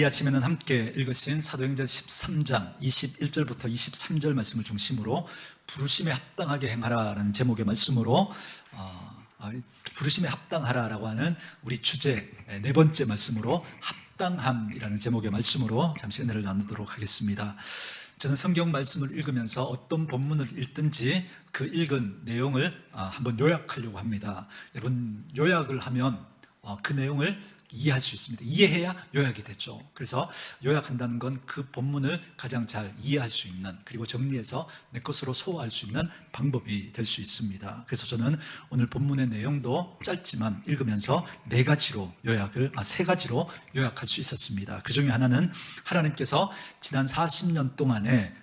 오늘 이 아침에는 함께 읽으신 사도행전 13장 21절부터 23절 말씀을 중심으로 부르심에 합당하게 행하라라는 제목의 말씀으로 부르심에 합당하라라고 하는 우리 주제 네 번째 말씀으로 합당함이라는 제목의 말씀으로 잠시 은혜를 나누도록 하겠습니다. 저는 성경 말씀을 읽으면서 어떤 본문을 읽든지 그 읽은 내용을 한번 요약하려고 합니다. 여러분, 요약을 하면 그 내용을 이해할 수 있습니다. 이해해야 요약이 되죠. 그래서 요약한다는 건 그 본문을 가장 잘 이해할 수 있는, 그리고 정리해서 내 것으로 소화할 수 있는 방법이 될 수 있습니다. 그래서 저는 오늘 본문의 내용도 짧지만 읽으면서 세 가지로 요약할 수 있었습니다. 그 중에 하나는 하나님께서 지난 40년 동안에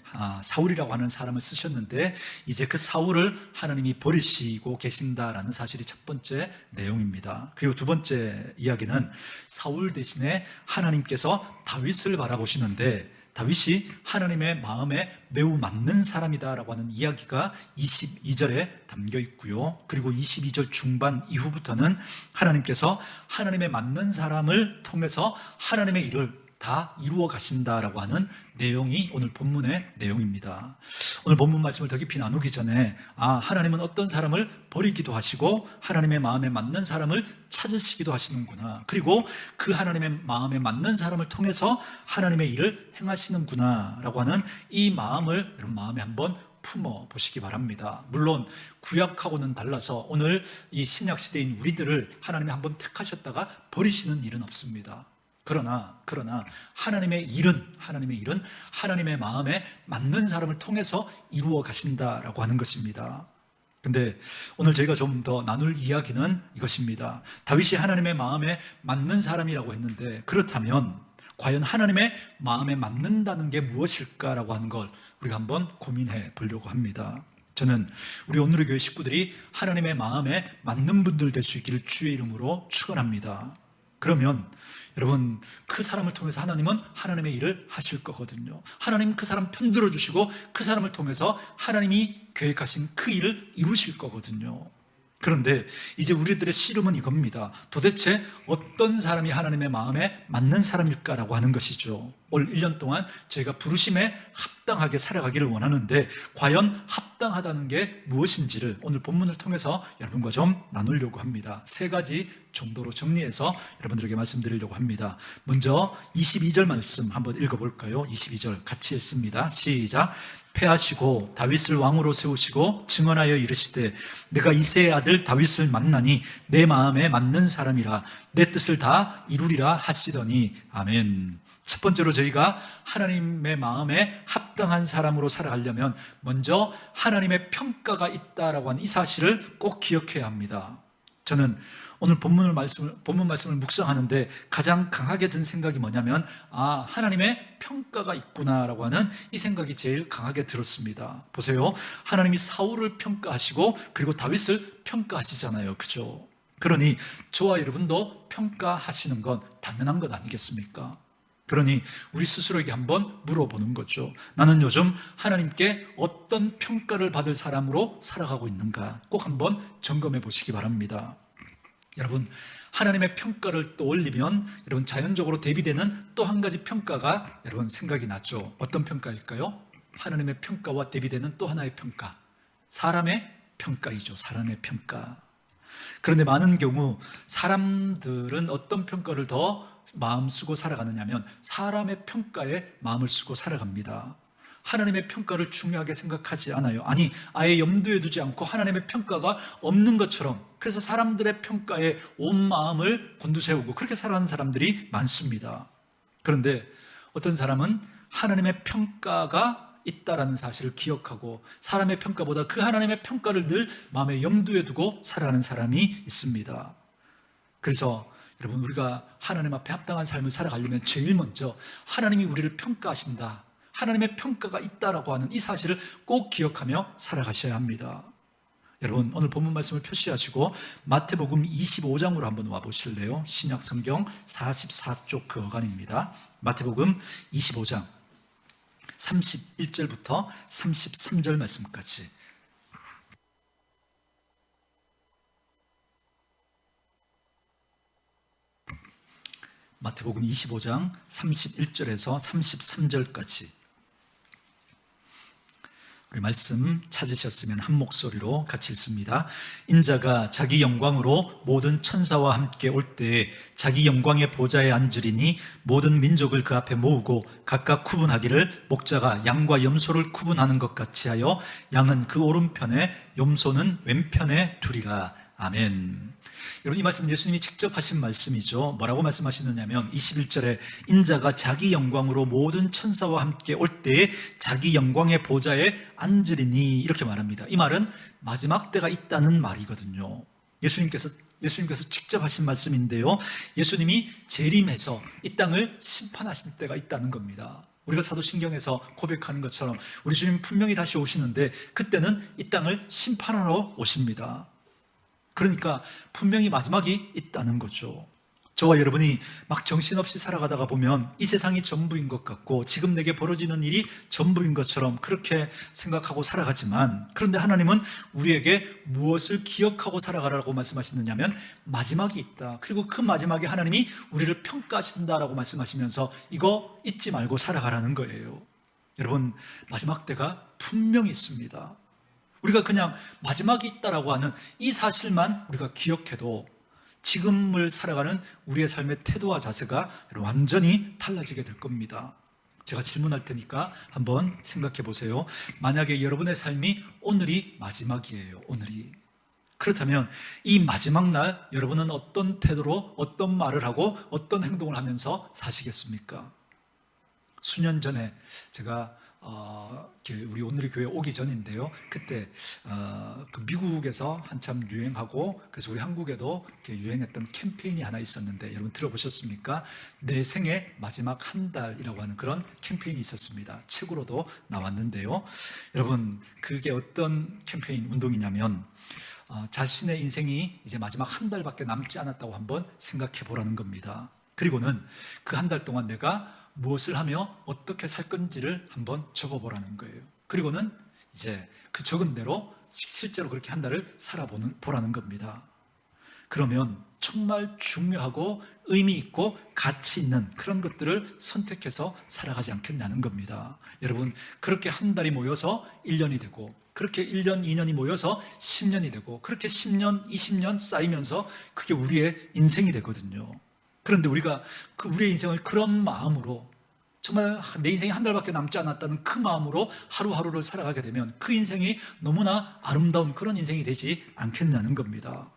사울이라고 하는 사람을 쓰셨는데 이제 그 사울을 하나님이 버리시고 계신다라는 사실이 첫 번째 내용입니다. 그리고 두 번째 이야기는 사울 대신에 하나님께서 다윗을 바라보시는데 다윗이 하나님의 마음에 매우 맞는 사람이다라고 하는 이야기가 22절에 담겨 있고요. 그리고 22절 중반 이후부터는 하나님께서 하나님의 맞는 사람을 통해서 하나님의 일을 다 이루어 가신다라고 하는 내용이 오늘 본문의 내용입니다. 오늘 본문 말씀을 더 깊이 나누기 전에 하나님은 어떤 사람을 버리기도 하시고 하나님의 마음에 맞는 사람을 찾으시기도 하시는구나, 그리고 그 하나님의 마음에 맞는 사람을 통해서 하나님의 일을 행하시는구나 라고 하는 이 마음을 여러분 마음에 한번 품어 보시기 바랍니다. 물론 구약하고는 달라서 오늘 이 신약 시대인 우리들을 하나님이 한번 택하셨다가 버리시는 일은 없습니다. 그러나 하나님의 일은 하나님의 마음에 맞는 사람을 통해서 이루어 가신다라고 하는 것입니다. 근데 오늘 저희가 좀 더 나눌 이야기는 이것입니다. 다윗이 하나님의 마음에 맞는 사람이라고 했는데, 그렇다면 과연 하나님의 마음에 맞는다는 게 무엇일까라고 하는 걸 우리가 한번 고민해 보려고 합니다. 저는 우리 오늘의 교회 식구들이 하나님의 마음에 맞는 분들 될 수 있기를 주의 이름으로 축원합니다. 그러면 여러분, 그 사람을 통해서 하나님은 하나님의 일을 하실 거거든요. 하나님 그 사람 편들어 주시고 그 사람을 통해서 하나님이 계획하신 그 일을 이루실 거거든요. 그런데 이제 우리들의 씨름은 이겁니다. 도대체 어떤 사람이 하나님의 마음에 맞는 사람일까라고 하는 것이죠. 올 1년 동안 저희가 부르심에 합당하게 살아가기를 원하는데 과연 합당하다는 게 무엇인지를 오늘 본문을 통해서 여러분과 좀 나누려고 합니다. 세 가지 정도로 정리해서 여러분들에게 말씀드리려고 합니다. 먼저 22절 말씀 한번 읽어볼까요? 22절 같이 읽습니다. 시작. 패하시고 다윗을 왕으로 세우시고 증언하여 이르시되 내가 이새의 아들 다윗을 만나니 내 마음에 맞는 사람이라 내 뜻을 다 이루리라 하시더니. 아멘. 첫 번째로 저희가 하나님의 마음에 합당한 사람으로 살아가려면 먼저 하나님의 평가가 있다라고 하는 이 사실을 꼭 기억해야 합니다. 저는 오늘 본문 말씀을 묵상하는데 가장 강하게 든 생각이 뭐냐면 하나님의 평가가 있구나라고 하는 이 생각이 제일 강하게 들었습니다. 보세요. 하나님이 사울을 평가하시고 그리고 다윗을 평가하시잖아요. 그죠? 그러니 저와 여러분도 평가하시는 건 당연한 것 아니겠습니까? 그러니 우리 스스로에게 한번 물어보는 거죠. 나는 요즘 하나님께 어떤 평가를 받을 사람으로 살아가고 있는가 꼭 한번 점검해 보시기 바랍니다. 여러분, 하나님의 평가를 떠올리면 여러분 자연적으로 대비되는 또 한 가지 평가가 여러분 생각이 나죠. 어떤 평가일까요? 하나님의 평가와 대비되는 또 하나의 평가, 사람의 평가이죠. 사람의 평가. 그런데 많은 경우 사람들은 어떤 평가를 더 마음 쓰고 살아가느냐면 사람의 평가에 마음을 쓰고 살아갑니다. 하나님의 평가를 중요하게 생각하지 않아요. 아예 염두에 두지 않고 하나님의 평가가 없는 것처럼, 그래서 사람들의 평가에 온 마음을 곤두세우고 그렇게 살아가는 사람들이 많습니다. 그런데 어떤 사람은 하나님의 평가가 있다라는 사실을 기억하고 사람의 평가보다 그 하나님의 평가를 늘 마음에 염두에 두고 살아가는 사람이 있습니다. 그래서 여러분, 우리가 하나님 앞에 합당한 삶을 살아가려면 제일 먼저 하나님이 우리를 평가하신다, 하나님의 평가가 있다라고 하는 이 사실을 꼭 기억하며 살아가셔야 합니다. 여러분, 오늘 본문 말씀을 표시하시고 마태복음 25장으로 한번 와보실래요? 신약 성경 44쪽 그 어간입니다. 마태복음 25장 31절부터 33절 말씀까지. 마태복음 25장 31절에서 33절까지 우리 말씀 찾으셨으면 한 목소리로 같이 읽습니다. 인자가 자기 영광으로 모든 천사와 함께 올 때에 자기 영광의 보좌에 앉으리니 모든 민족을 그 앞에 모으고 각각 구분하기를 목자가 양과 염소를 구분하는 것 같이 하여 양은 그 오른편에 염소는 왼편에 두리라. 아멘. 여러분, 이 말씀은 예수님이 직접 하신 말씀이죠. 뭐라고 말씀하시느냐면 21절에 인자가 자기 영광으로 모든 천사와 함께 올 때에 자기 영광의 보좌에 앉으리니 이렇게 말합니다. 이 말은 마지막 때가 있다는 말이거든요. 예수님께서 직접 하신 말씀인데요, 예수님이 재림해서 이 땅을 심판하실 때가 있다는 겁니다. 우리가 사도신경에서 고백하는 것처럼 우리 주님 분명히 다시 오시는데 그때는 이 땅을 심판하러 오십니다. 그러니까 분명히 마지막이 있다는 거죠. 저와 여러분이 막 정신없이 살아가다가 보면 이 세상이 전부인 것 같고 지금 내게 벌어지는 일이 전부인 것처럼 그렇게 생각하고 살아가지만, 그런데 하나님은 우리에게 무엇을 기억하고 살아가라고 말씀하시느냐면 마지막이 있다. 그리고 그 마지막에 하나님이 우리를 평가하신다라고 말씀하시면서 이거 잊지 말고 살아가라는 거예요. 여러분, 마지막 때가 분명히 있습니다. 우리가 그냥 마지막이 있다라고 하는 이 사실만 우리가 기억해도 지금을 살아가는 우리의 삶의 태도와 자세가 완전히 달라지게 될 겁니다. 제가 질문할 테니까 한번 생각해 보세요. 만약에 여러분의 삶이 오늘이 마지막이에요. 오늘이. 그렇다면 이 마지막 날 여러분은 어떤 태도로 어떤 말을 하고 어떤 행동을 하면서 사시겠습니까? 수년 전에 제가 우리 오늘의 교회 오기 전인데요, 그때 그 미국에서 한참 유행하고 그래서 우리 한국에도 유행했던 캠페인이 하나 있었는데 여러분 들어보셨습니까? 내 생의 마지막 한 달이라고 하는 그런 캠페인이 있었습니다. 책으로도 나왔는데요, 여러분 그게 어떤 캠페인 운동이냐면 자신의 인생이 이제 마지막 한 달밖에 남지 않았다고 한번 생각해 보라는 겁니다. 그리고는 그 한 달 동안 내가 무엇을 하며 어떻게 살 건지를 한번 적어보라는 거예요. 그리고는 이제 그 적은 대로 실제로 그렇게 한 달을 살아보라는 겁니다. 그러면 정말 중요하고 의미 있고 가치 있는 그런 것들을 선택해서 살아가지 않겠냐는 겁니다. 여러분, 그렇게 한 달이 모여서 1년이 되고 그렇게 1년, 2년이 모여서 10년이 되고 그렇게 10년, 20년 쌓이면서 그게 우리의 인생이 되거든요. 그런데 우리가 우리의 인생을 그런 마음으로, 정말 내 인생이 한 달밖에 남지 않았다는 그 마음으로 하루하루를 살아가게 되면 그 인생이 너무나 아름다운 그런 인생이 되지 않겠냐는 겁니다.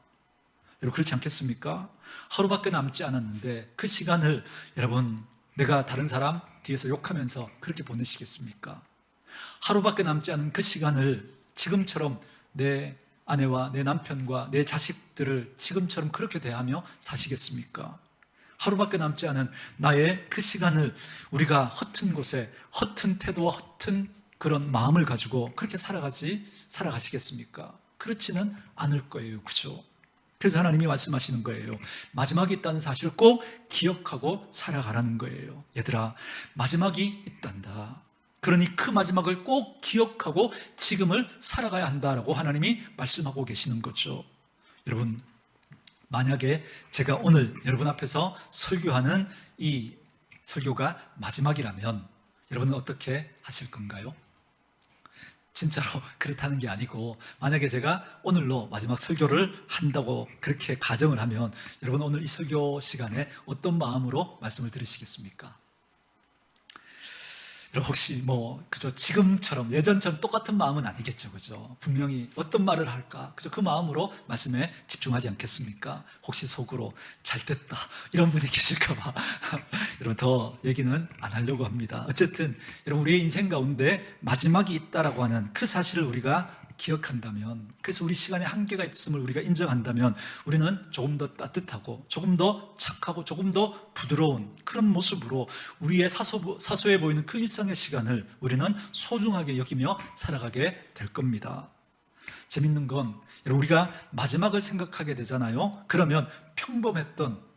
여러분, 그렇지 않겠습니까? 하루밖에 남지 않았는데 그 시간을 여러분 내가 다른 사람 뒤에서 욕하면서 그렇게 보내시겠습니까? 하루밖에 남지 않은 그 시간을 지금처럼 내 아내와 내 남편과 내 자식들을 지금처럼 그렇게 대하며 사시겠습니까? 하루밖에 남지 않은 나의 그 시간을 우리가 허튼 곳에 허튼 태도와 허튼 그런 마음을 가지고 그렇게 살아가시겠습니까? 그렇지는 않을 거예요. 그죠? 그래서 하나님이 말씀하시는 거예요. 마지막이 있다는 사실을 꼭 기억하고 살아가라는 거예요. 얘들아, 마지막이 있단다. 그러니 그 마지막을 꼭 기억하고 지금을 살아가야 한다라고 하나님이 말씀하고 계시는 거죠. 여러분, 만약에 제가 오늘 여러분 앞에서 설교하는 이 설교가 마지막이라면 여러분은 어떻게 하실 건가요? 진짜로 그렇다는 게 아니고, 만약에 제가 오늘로 마지막 설교를 한다고 그렇게 가정을 하면 여러분 오늘 이 설교 시간에 어떤 마음으로 말씀을 들으시겠습니까? 여러분 혹시 그저 지금처럼 예전처럼 똑같은 마음은 아니겠죠, 그죠? 분명히 어떤 말을 할까, 그저 그 마음으로 말씀에 집중하지 않겠습니까? 혹시 속으로 잘 됐다 이런 분이 계실까봐 여러분 더 얘기는 안 하려고 합니다. 어쨌든 여러분 우리의 인생 가운데 마지막이 있다라고 하는 그 사실을 우리가 기억한다면, 그래서 우리 시간에 한계가 있음을 우리가 인정한다면 우리는 조금 더 따뜻하고 조금 더 착하고 조금 더 부드러운 그런 모습으로 우리의 사소해 보이는 그 일상의 시간을 우리는 소중하게 여기며 살아가게 될 겁니다. 재밌는 건 여러분 우리가 마지막을 생각하게 되잖아요. 그러면 평범했던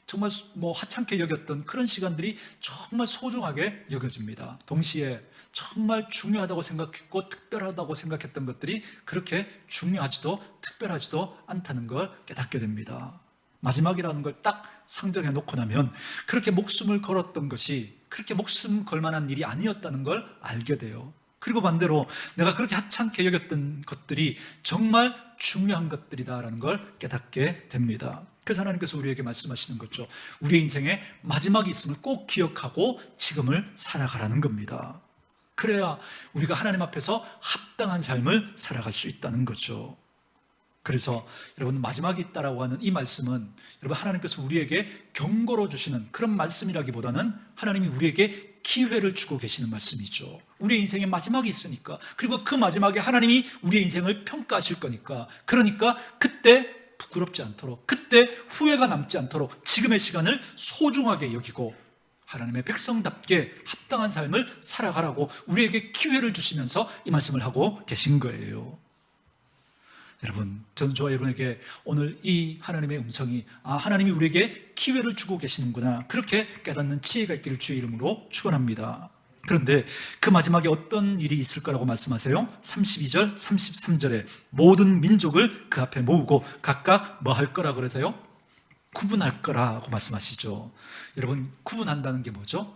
정말 하찮게 여겼던 그런 시간들이 정말 소중하게 여겨집니다. 동시에 정말 중요하다고 생각했고 특별하다고 생각했던 것들이 그렇게 중요하지도 특별하지도 않다는 걸 깨닫게 됩니다. 마지막이라는 걸 딱 상정해 놓고 나면 그렇게 목숨을 걸었던 것이 그렇게 목숨 걸 만한 일이 아니었다는 걸 알게 돼요. 그리고 반대로 내가 그렇게 하찮게 여겼던 것들이 정말 중요한 것들이다라는 걸 깨닫게 됩니다. 그래서 하나님께서 우리에게 말씀하시는 거죠. 우리의 인생에 마지막이 있음을 꼭 기억하고 지금을 살아가라는 겁니다. 그래야 우리가 하나님 앞에서 합당한 삶을 살아갈 수 있다는 거죠. 그래서 여러분, 마지막이 있다라고 하는 이 말씀은 여러분, 하나님께서 우리에게 경고로 주시는 그런 말씀이라기보다는 하나님이 우리에게 기회를 주고 계시는 말씀이죠. 우리의 인생에 마지막이 있으니까, 그리고 그 마지막에 하나님이 우리의 인생을 평가하실 거니까, 그러니까 그때 부끄럽지 않도록, 그때 후회가 남지 않도록 지금의 시간을 소중하게 여기고 하나님의 백성답게 합당한 삶을 살아가라고 우리에게 기회를 주시면서 이 말씀을 하고 계신 거예요. 여러분, 저는 저와 여러분에게 오늘 이 하나님의 음성이 하나님이 우리에게 기회를 주고 계시는구나, 그렇게 깨닫는 지혜가 있기를 주의 이름으로 축원합니다. 그런데 그 마지막에 어떤 일이 있을 거라고 말씀하세요? 32절, 33절에 모든 민족을 그 앞에 모으고 각각 뭐 할 거라 그러세요? 구분할 거라고 말씀하시죠. 여러분, 구분한다는 게 뭐죠?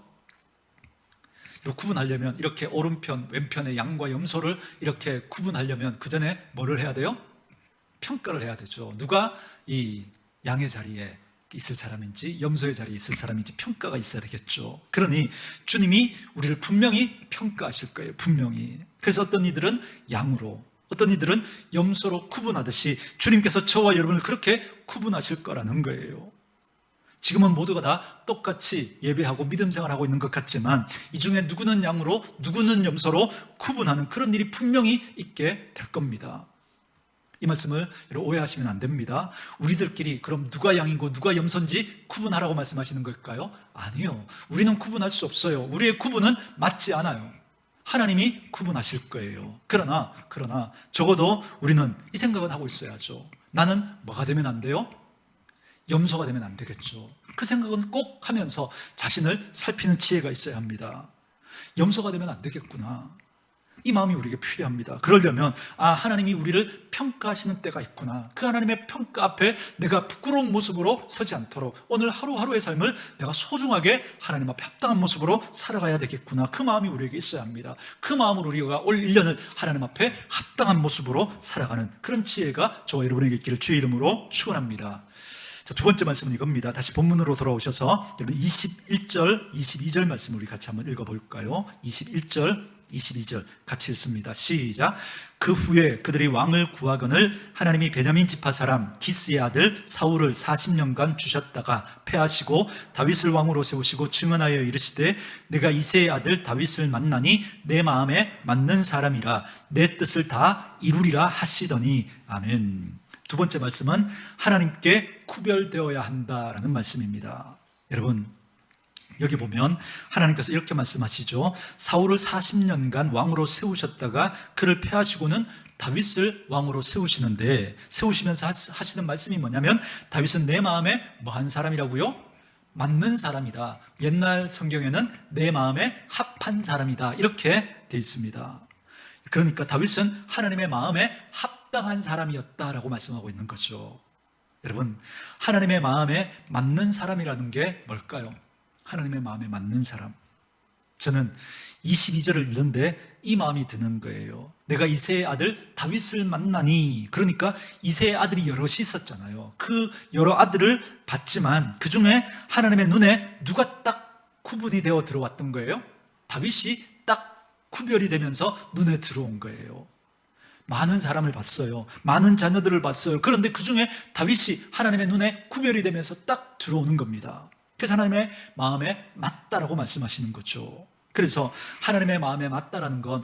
구분하려면 이렇게 오른편, 왼편의 양과 염소를 이렇게 구분하려면 그 전에 뭐를 해야 돼요? 평가를 해야 되죠. 누가 이 양의 자리에 있을 사람인지 염소의 자리에 있을 사람인지 평가가 있어야 되겠죠. 그러니 주님이 우리를 분명히 평가하실 거예요. 분명히. 그래서 어떤 이들은 양으로, 어떤 이들은 염소로 구분하듯이 주님께서 저와 여러분을 그렇게 구분하실 거라는 거예요. 지금은 모두가 다 똑같이 예배하고 믿음 생활하고 있는 것 같지만 이 중에 누구는 양으로 누구는 염소로 구분하는 그런 일이 분명히 있게 될 겁니다. 이 말씀을 오해하시면 안 됩니다. 우리들끼리 그럼 누가 양이고 누가 염소인지 구분하라고 말씀하시는 걸까요? 아니요. 우리는 구분할 수 없어요. 우리의 구분은 맞지 않아요. 하나님이 구분하실 거예요. 그러나 적어도 우리는 이 생각은 하고 있어야죠. 나는 뭐가 되면 안 돼요? 염소가 되면 안 되겠죠. 그 생각은 꼭 하면서 자신을 살피는 지혜가 있어야 합니다. 염소가 되면 안 되겠구나, 이 마음이 우리에게 필요합니다. 그러려면 하나님이 우리를 평가하시는 때가 있구나, 그 하나님의 평가 앞에 내가 부끄러운 모습으로 서지 않도록 오늘 하루하루의 삶을 내가 소중하게 하나님 앞에 합당한 모습으로 살아가야 되겠구나, 그 마음이 우리에게 있어야 합니다. 그 마음으로 우리가 올 1년을 하나님 앞에 합당한 모습으로 살아가는 그런 지혜가 저와 여러분에게 있기를 주의 이름으로 축원합니다. 자, 두 번째 말씀은 이겁니다. 다시 본문으로 돌아오셔서 21절, 22절 말씀 우리 같이 한번 읽어볼까요? 21절, 22절 같이 읽습니다. 시작. 그 후에 그들이 왕을 구하거늘 하나님이 베냐민 지파 사람 기스의 아들 사울을 40년간 주셨다가 패하시고 다윗을 왕으로 세우시고 증언하여 이르시되 내가 이새의 아들 다윗을 만나니 내 마음에 맞는 사람이라 내 뜻을 다 이루리라 하시더니. 아멘. 두 번째 말씀은 하나님께 구별되어야 한다라는 말씀입니다. 여러분, 여기 보면 하나님께서 이렇게 말씀하시죠. 사울을 40년간 왕으로 세우셨다가 그를 패하시고는 다윗을 왕으로 세우시는데, 세우시면서 하시는 말씀이 뭐냐면 다윗은 내 마음에 뭐한 사람이라고요? 맞는 사람이다. 옛날 성경에는 내 마음에 합한 사람이다, 이렇게 돼 있습니다. 그러니까 다윗은 하나님의 마음에 합당한 사람이었다라고 말씀하고 있는 거죠. 여러분, 하나님의 마음에 맞는 사람이라는 게 뭘까요? 하나님의 마음에 맞는 사람. 저는 22절을 읽는데 이 마음이 드는 거예요. 내가 이새의 아들 다윗을 만나니, 그러니까 이새의 아들이 여럿이 있었잖아요. 그 여러 아들을 봤지만 그 중에 하나님의 눈에 누가 딱 구분이 되어 들어왔던 거예요? 다윗이 딱 구별이 되면서 눈에 들어온 거예요. 많은 사람을 봤어요. 많은 자녀들을 봤어요. 그런데 그 중에 다윗이 하나님의 눈에 구별이 되면서 딱 들어오는 겁니다. 그래서 하나님의 마음에 맞다라고 말씀하시는 거죠. 그래서 하나님의 마음에 맞다라는 건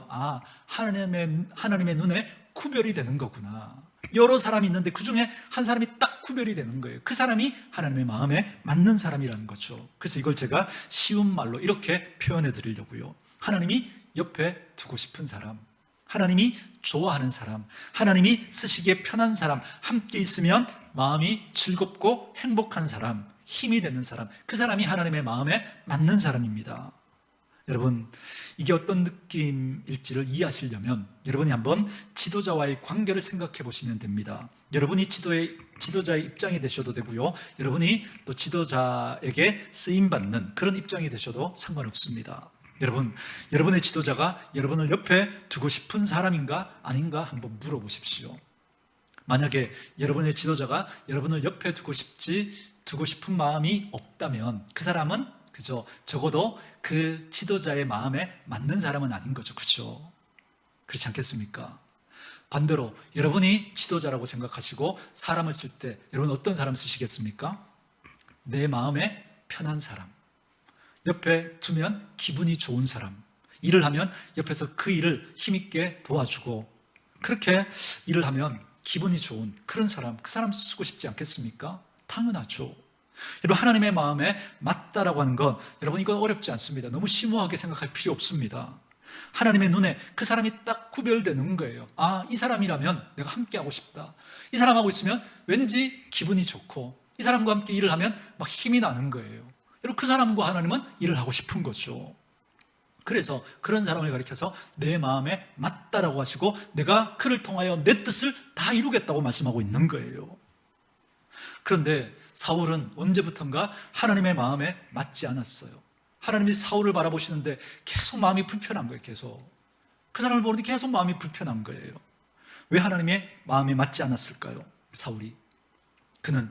하나님의 눈에 구별이 되는 거구나. 여러 사람이 있는데 그 중에 한 사람이 딱 구별이 되는 거예요. 그 사람이 하나님의 마음에 맞는 사람이라는 거죠. 그래서 이걸 제가 쉬운 말로 이렇게 표현해 드리려고요. 하나님이 옆에 두고 싶은 사람, 하나님이 좋아하는 사람, 하나님이 쓰시기에 편한 사람, 함께 있으면 마음이 즐겁고 행복한 사람, 힘이 되는 사람, 그 사람이 하나님의 마음에 맞는 사람입니다. 여러분, 이게 어떤 느낌일지를 이해하시려면 여러분이 한번 지도자와의 관계를 생각해 보시면 됩니다. 여러분이 지도자의 입장이 되셔도 되고요, 여러분이 또 지도자에게 쓰임받는 그런 입장이 되셔도 상관없습니다. 여러분, 여러분의 지도자가 여러분을 옆에 두고 싶은 사람인가 아닌가 한번 물어보십시오. 만약에 여러분의 지도자가 여러분을 옆에 두고 싶은 마음이 없다면 그 사람은 적어도 그 지도자의 마음에 맞는 사람은 아닌 거죠. 그렇죠? 그렇지 않겠습니까? 반대로 여러분이 지도자라고 생각하시고 사람을 쓸 때 여러분 어떤 사람 쓰시겠습니까? 내 마음에 편한 사람, 옆에 두면 기분이 좋은 사람, 일을 하면 옆에서 그 일을 힘있게 도와주고 그렇게 일을 하면 기분이 좋은 그런 사람, 그 사람 쓰고 싶지 않겠습니까? 당연하죠. 여러분, 하나님의 마음에 맞다라고 하는 건 여러분 이건 어렵지 않습니다. 너무 심오하게 생각할 필요 없습니다. 하나님의 눈에 그 사람이 딱 구별되는 거예요. 아, 이 사람이라면 내가 함께하고 싶다. 이 사람하고 있으면 왠지 기분이 좋고 이 사람과 함께 일을 하면 막 힘이 나는 거예요. 여러분, 그 사람과 하나님은 일을 하고 싶은 거죠. 그래서 그런 사람을 가리켜서 내 마음에 맞다라고 하시고 내가 그를 통하여 내 뜻을 다 이루겠다고 말씀하고 있는 거예요. 그런데 사울은 언제부턴가 하나님의 마음에 맞지 않았어요. 하나님이 사울을 바라보시는데 계속 마음이 불편한 거예요. 계속 그 사람을 보는데 계속 마음이 불편한 거예요. 왜 하나님의 마음에 맞지 않았을까요? 사울이. 그는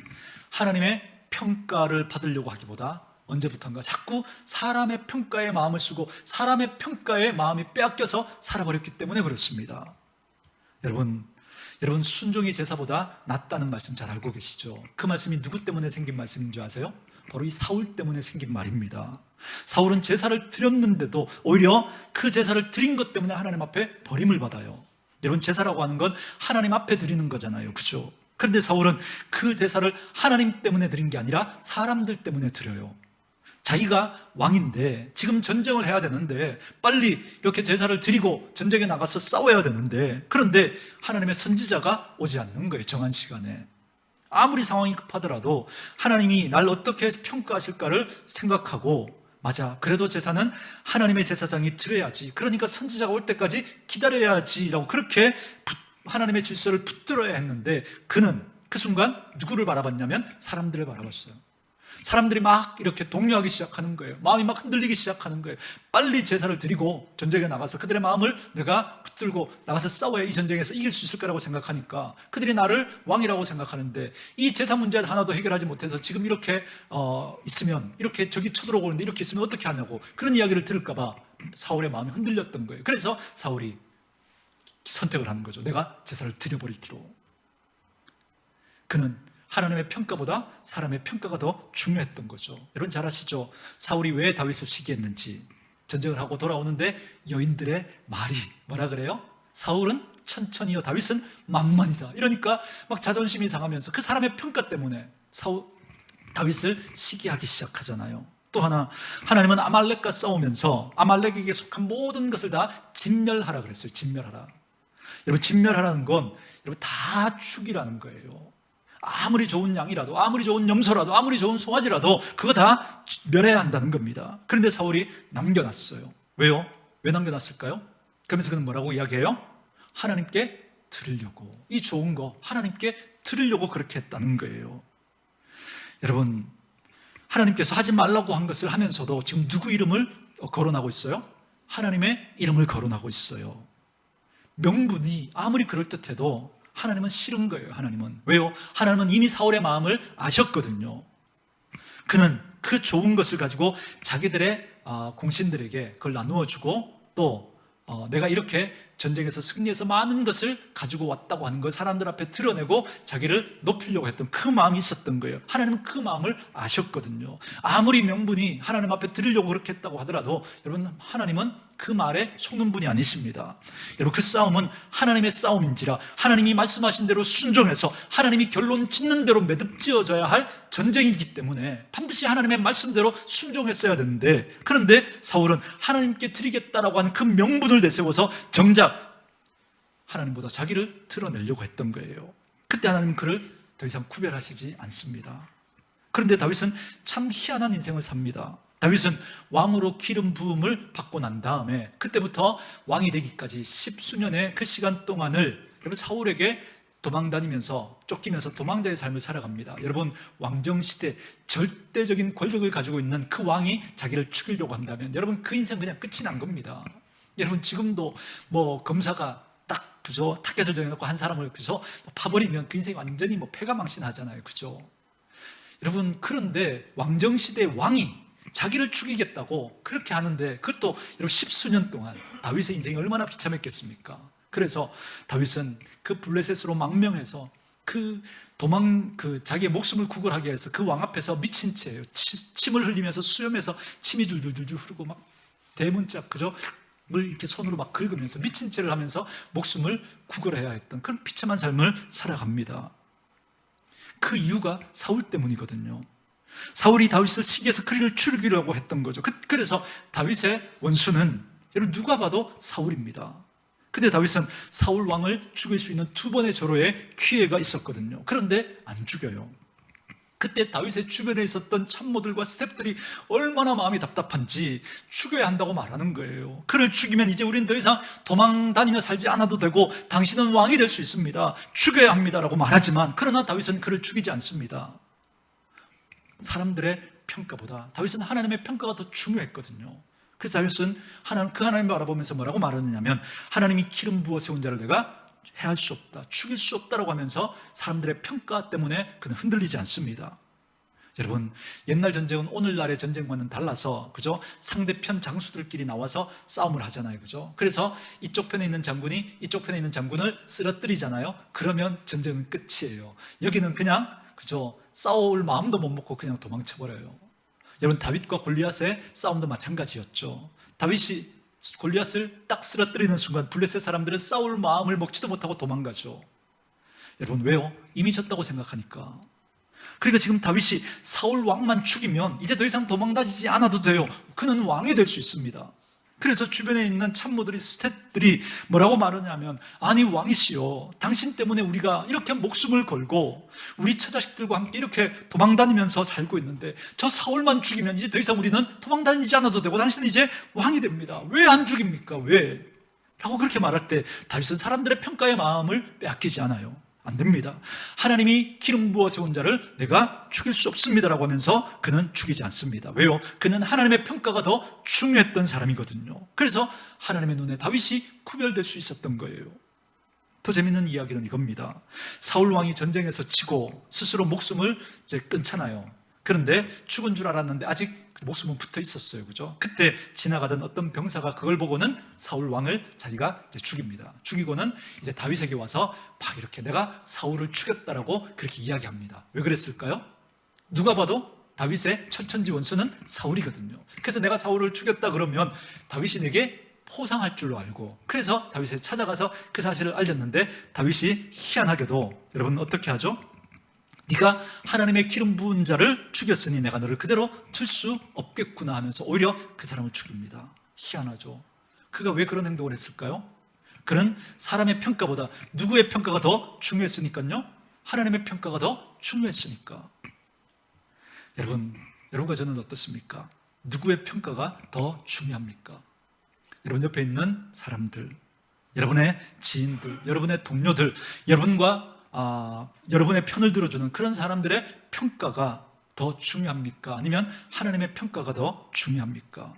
하나님의 평가를 받으려고 하기보다 언제부턴가 자꾸 사람의 평가에 마음을 쓰고 사람의 평가에 마음이 빼앗겨서 살아버렸기 때문에 그렇습니다. 여러분 순종이 제사보다 낫다는 말씀 잘 알고 계시죠? 그 말씀이 누구 때문에 생긴 말씀인 줄 아세요? 바로 이 사울 때문에 생긴 말입니다. 사울은 제사를 드렸는데도 오히려 그 제사를 드린 것 때문에 하나님 앞에 버림을 받아요. 여러분, 제사라고 하는 건 하나님 앞에 드리는 거잖아요. 그렇죠? 그런데 사울은 그 제사를 하나님 때문에 드린 게 아니라 사람들 때문에 드려요. 자기가 왕인데 지금 전쟁을 해야 되는데 빨리 이렇게 제사를 드리고 전쟁에 나가서 싸워야 되는데, 그런데 하나님의 선지자가 오지 않는 거예요. 정한 시간에. 아무리 상황이 급하더라도 하나님이 날 어떻게 평가하실까를 생각하고, 맞아, 그래도 제사는 하나님의 제사장이 드려야지, 그러니까 선지자가 올 때까지 기다려야지 라고 그렇게 하나님의 질서를 붙들어야 했는데, 그는 그 순간 누구를 바라봤냐면 사람들을 바라봤어요. 사람들이 막 이렇게 동요하기 시작하는 거예요. 마음이 막 흔들리기 시작하는 거예요. 빨리 제사를 드리고 전쟁에 나가서 그들의 마음을 내가 붙들고 나가서 싸워야 이 전쟁에서 이길 수 있을 거라고 생각하니까 그들이 나를 왕이라고 생각하는데, 이 제사 문제 하나도 해결하지 못해서 지금 이렇게 있으면, 이렇게 적이 쳐들어오는데 이렇게 있으면 어떻게 하냐고 그런 이야기를 들을까 봐 사울의 마음이 흔들렸던 거예요. 그래서 사울이 선택을 하는 거죠. 내가 제사를 드려버리기로. 그는 하나님의 평가보다 사람의 평가가 더 중요했던 거죠. 여러분 잘 아시죠? 사울이 왜 다윗을 시기했는지. 전쟁을 하고 돌아오는데 여인들의 말이 뭐라 그래요? 사울은 천천히요, 다윗은 만만이다. 이러니까 막 자존심이 상하면서 그 사람의 평가 때문에 다윗을 시기하기 시작하잖아요. 또 하나, 하나님은 아말렉과 싸우면서 아말렉에게 속한 모든 것을 다 진멸하라 그랬어요. 진멸하라. 여러분, 진멸하라는 건 여러분 다 죽이라는 거예요. 아무리 좋은 양이라도, 아무리 좋은 염소라도, 아무리 좋은 송아지라도 그거 다 멸해야 한다는 겁니다. 그런데 사울이 남겨놨어요. 왜요? 왜 남겨놨을까요? 그러면서 그는 뭐라고 이야기해요? 하나님께 드리려고, 이 좋은 거 하나님께 드리려고 그렇게 했다는 거예요. 여러분, 하나님께서 하지 말라고 한 것을 하면서도 지금 누구 이름을 거론하고 있어요? 하나님의 이름을 거론하고 있어요. 명분이 아무리 그럴듯해도 하나님은 싫은 거예요. 하나님은. 왜요? 하나님은 이미 사울의 마음을 아셨거든요. 그는 그 좋은 것을 가지고 자기들의 공신들에게 그걸 나누어 주고, 또 내가 이렇게 전쟁에서 승리해서 많은 것을 가지고 왔다고 하는 걸 사람들 앞에 드러내고 자기를 높이려고 했던 그 마음이 있었던 거예요. 하나님은 그 마음을 아셨거든요. 아무리 명분이 하나님 앞에 드리려고 그렇게 했다고 하더라도 여러분, 하나님은 그 말에 속는 분이 아니십니다. 여러분, 그 싸움은 하나님의 싸움인지라 하나님이 말씀하신 대로 순종해서 하나님이 결론 짓는 대로 매듭지어져야 할 전쟁이기 때문에 반드시 하나님의 말씀대로 순종했어야 되는데, 그런데 사울은 하나님께 드리겠다라고 하는 그 명분을 내세워서 정작 하나님보다 자기를 드러내려고 했던 거예요. 그때 하나님은 그를 더 이상 구별하시지 않습니다. 그런데 다윗은 참 희한한 인생을 삽니다. 다윗은 왕으로 기름 부음을 받고 난 다음에 그때부터 왕이 되기까지 10수년의 그 시간 동안을 여러분 사울에게 도망다니면서 쫓기면서 도망자의 삶을 살아갑니다. 여러분 왕정시대 절대적인 권력을 가지고 있는 그 왕이 자기를 죽이려고 한다면 여러분 그 인생 그냥 끝이 난 겁니다. 여러분 지금도 뭐 검사가 딱 그죠 타겟을 정해놓고 한 사람을 그죠 파버리면 그 인생이 완전히 뭐 패가망신하잖아요. 그죠? 여러분 그런데 왕정시대 왕이 자기를 죽이겠다고 그렇게 하는데 그것도 여러분 10수년 동안 다윗의 인생이 얼마나 비참했겠습니까? 그래서 다윗은 그 블레셋으로 망명해서 그 자기의 목숨을 구걸하게 해서 그 왕 앞에서 미친 채예요. 침을 흘리면서 수염에서 침이 줄줄줄줄 흐르고 막 대문짝 그죠? 물 이렇게 손으로 막 긁으면서 미친 채를 하면서 목숨을 구걸해야 했던 그런 비참한 삶을 살아갑니다. 그 이유가 사울 때문이거든요. 사울이 다윗을 시기해서 그를 죽이려고 했던 거죠. 그래서 다윗의 원수는 여러분 누가 봐도 사울입니다. 근데 다윗은 사울 왕을 죽일 수 있는 두 번의 절호의 기회가 있었거든요. 그런데 안 죽여요. 그때 다윗의 주변에 있었던 참모들과 스태프들이 얼마나 마음이 답답한지 죽여야 한다고 말하는 거예요. 그를 죽이면 이제 우린 더 이상 도망 다니며 살지 않아도 되고 당신은 왕이 될 수 있습니다. 죽여야 합니다라고 말하지만 그러나 다윗은 그를 죽이지 않습니다. 사람들의 평가보다 다윗은 하나님의 평가가 더 중요했거든요. 그래서 다윗은 그 하나님을 바라보면서 뭐라고 말하느냐면 하나님이 기름 부어 세운 자를 내가 해할 수 없다, 죽일 수 없다라고 하면서 사람들의 평가 때문에 그는 흔들리지 않습니다. 여러분 옛날 전쟁은 오늘날의 전쟁과는 달라서 그죠? 상대편 장수들끼리 나와서 싸움을 하잖아요. 그죠? 그래서 이쪽 편에 있는 장군이 이쪽 편에 있는 장군을 쓰러뜨리잖아요. 그러면 전쟁은 끝이에요. 여기는 그냥 그죠? 싸울 마음도 못 먹고 그냥 도망쳐버려요. 여러분 다윗과 골리앗의 싸움도 마찬가지였죠. 다윗이 골리앗을 딱 쓰러뜨리는 순간 블레셋 사람들은 싸울 마음을 먹지도 못하고 도망가죠. 여러분 왜요? 이미 졌다고 생각하니까. 그러니까 지금 다윗이 사울 왕만 죽이면 이제 더 이상 도망다니지 않아도 돼요. 그는 왕이 될 수 있습니다. 그래서 주변에 있는 참모들이 스태프들이 뭐라고 말하냐면 아니 왕이시여 당신 때문에 우리가 이렇게 목숨을 걸고 우리 처자식들과 함께 이렇게 도망다니면서 살고 있는데 저 사울만 죽이면 이제 더 이상 우리는 도망다니지 않아도 되고 당신은 이제 왕이 됩니다. 왜 안 죽입니까? 왜? 라고 그렇게 말할 때 다윗은 사람들의 평가의 마음을 빼앗기지 않아요. 안 됩니다. 하나님이 기름 부어 세운 자를 내가 죽일 수 없습니다라고 하면서 그는 죽이지 않습니다. 왜요? 그는 하나님의 평가가 더 중요했던 사람이거든요. 그래서 하나님의 눈에 다윗이 구별될 수 있었던 거예요. 더 재밌는 이야기는 이겁니다. 사울 왕이 전쟁에서 지고 스스로 목숨을 이제 끊잖아요. 그런데 죽은 줄 알았는데 아직 목숨은 붙어 있었어요. 그죠? 그때 지나가던 어떤 병사가 그걸 보고는 사울 왕을 자기가 이제 죽입니다. 죽이고는 이제 다윗에게 와서 막 이렇게 내가 사울을 죽였다라고 그렇게 이야기합니다. 왜 그랬을까요? 누가 봐도 다윗의 천천지 원수는 사울이거든요. 그래서 내가 사울을 죽였다 그러면 다윗이 내게 포상할 줄로 알고 그래서 다윗에 찾아가서 그 사실을 알렸는데 다윗이 희한하게도 여러분 어떻게 하죠? 네가 하나님의 기름 부은 자를 죽였으니 내가 너를 그대로 둘 수 없겠구나 하면서 오히려 그 사람을 죽입니다. 희한하죠. 그가 왜 그런 행동을 했을까요? 그는 사람의 평가보다 누구의 평가가 더 중요했으니까요. 하나님의 평가가 더 중요했으니까. 여러분과 저는 어떻습니까? 누구의 평가가 더 중요합니까? 여러분 옆에 있는 사람들, 여러분의 지인들, 여러분의 동료들, 여러분의 편을 들어주는 그런 사람들의 평가가 더 중요합니까? 아니면 하나님의 평가가 더 중요합니까?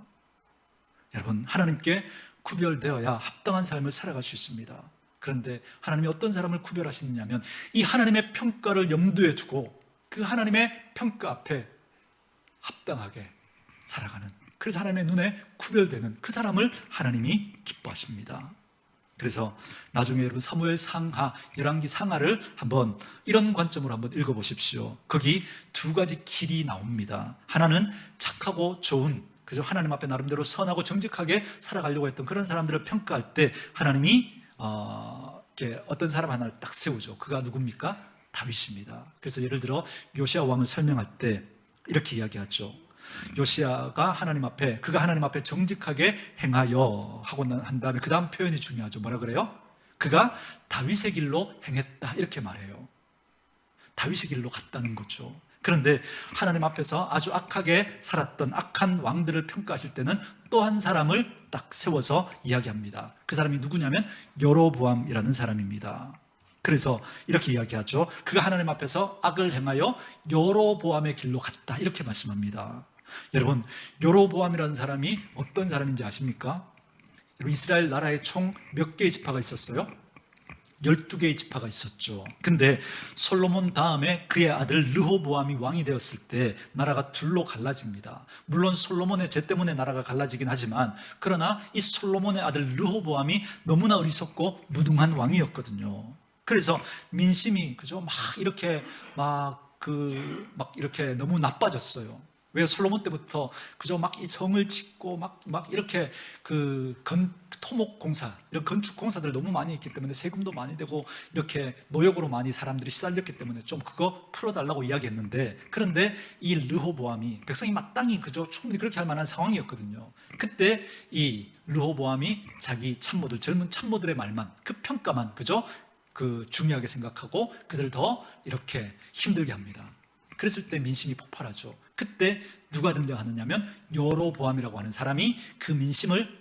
여러분, 하나님께 구별되어야 합당한 삶을 살아갈 수 있습니다. 그런데 하나님이 어떤 사람을 구별하시느냐면 이 하나님의 평가를 염두에 두고 그 하나님의 평가 앞에 합당하게 살아가는, 그래서 하나님의 눈에 구별되는 그 사람을 하나님이 기뻐하십니다. 그래서 나중에 여러분 사무엘 상하, 열왕기 상하를 한번 이런 관점으로 한번 읽어보십시오. 거기 두 가지 길이 나옵니다. 하나는 착하고 좋은, 그래서 하나님 앞에 나름대로 선하고 정직하게 살아가려고 했던 그런 사람들을 평가할 때 하나님이 어떤 사람 하나를 딱 세우죠. 그가 누굽니까? 다윗입니다. 그래서 예를 들어 요시야 왕을 설명할 때 이렇게 이야기하죠. 요시야가 그가 하나님 앞에 정직하게 행하여 하고 한 다음에 그 다음 표현이 중요하죠. 뭐라 그래요? 그가 다윗의 길로 행했다 이렇게 말해요. 다윗의 길로 갔다는 거죠. 그런데 하나님 앞에서 아주 악하게 살았던 악한 왕들을 평가하실 때는 또 한 사람을 딱 세워서 이야기합니다. 그 사람이 누구냐면 여로보암이라는 사람입니다. 그래서 이렇게 이야기하죠. 그가 하나님 앞에서 악을 행하여 여로보암의 길로 갔다, 이렇게 말씀합니다. 여러분, 여로보암이라는 사람이 어떤 사람인지 아십니까? 여러분, 이스라엘 나라에 총 몇 개의 지파가 있었어요? 12개의 지파가 있었죠. 근데 솔로몬 다음에 그의 아들 르호보암이 왕이 되었을 때 나라가 둘로 갈라집니다. 물론 솔로몬의 죄 때문에 나라가 갈라지긴 하지만, 그러나 이 솔로몬의 아들 르호보암이 너무나 어리석고 무능한 왕이었거든요. 그래서 민심이 막 이렇게 이렇게 너무 나빠졌어요. 왜? 솔로몬 때부터 막 이 성을 짓고 막 이렇게 토목 공사, 이런 건축 공사들 너무 많이 했기 때문에 세금도 많이 되고 이렇게 노역으로 많이 사람들이 시달렸기 때문에 좀 그거 풀어달라고 이야기했는데, 그런데 이 르호보암이, 백성이 마땅히 충분히 그렇게 할 만한 상황이었거든요. 그때 이 르호보암이 자기 참모들, 젊은 참모들의 말만, 그 평가만 중요하게 생각하고 그들을 더 이렇게 힘들게 합니다. 그랬을 때 민심이 폭발하죠. 그때 누가 등장하느냐면 여로보암이라고 하는 사람이 그 민심을